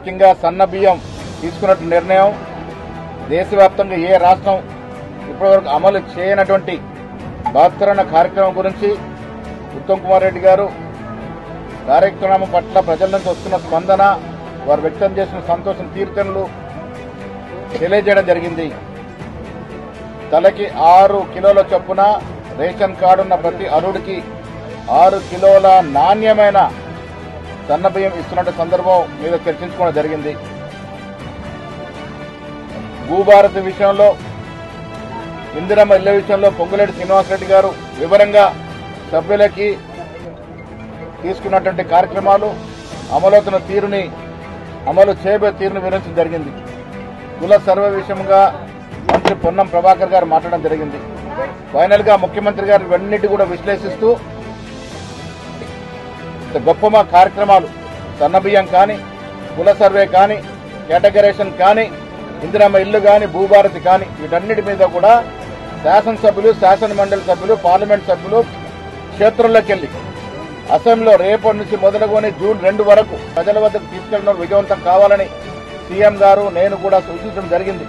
ముఖ్యంగా సన్న బియ్యం తీసుకున్నట్టు నిర్ణయం దేశవ్యాప్తంగా ఏ రాష్ట్రం ఇప్పటివరకు అమలు చేయనటువంటి బహిష్కరణ కార్యక్రమం గురించి ఉత్తమ్ కుమార్ రెడ్డి గారు కార్యక్రమం పట్ల ప్రజల నుంచి వస్తున్న స్పందన, వారు వ్యక్తం చేసిన సంతోషం తీర్థనలు తెలియజేయడం జరిగింది. తలకి 6 కిలోల చొప్పున రేషన్ కార్డు ఉన్న ప్రతి అర్హుడికి 6 కిలోల నాణ్యమైన సన్న బియ్యం ఇస్తున్న సందర్భం మీద చర్చించుకోవడం జరిగింది. భూభారతి విషయంలో, ఇందిరమ్మ ఇళ్ల విషయంలో పొంగులేటి శ్రీనివాసరెడ్డి గారు వివరంగా సభ్యులకి తీసుకున్నటువంటి కార్యక్రమాలు, అమలవుతున్న తీరుని, అమలు చేయబోయే తీరుని వివరించడం జరిగింది. కుల సర్వే విషయంగా మంత్రి పొన్నం ప్రభాకర్ గారు మాట్లాడడం జరిగింది. ఫైనల్ గా ముఖ్యమంత్రి గారు ఇవన్నిటి కూడా విశ్లేషిస్తూ గొప్ప కార్యక్రమాలు, సన్నబియ్యం కానీ, కుల సర్వే కానీ, కేటగరేషన్ కానీ, ఇందిరమ్మ ఇల్లు కానీ, భూభారతి కానీ, వీటన్నిటి మీద కూడా శాసనసభ్యులు, శాసన మండలి సభ్యులు, పార్లమెంట్ సభ్యులు క్షేత్రంలోకి వెళ్లి అసెంబ్లీలో రేపటి నుంచి మొదలుకొని జూన్ 2 వరకు ప్రజల వద్దకు తీసుకెళ్లడం విజయవంతం కావాలని సీఎం గారు, నేను కూడా సూచించడం జరిగింది.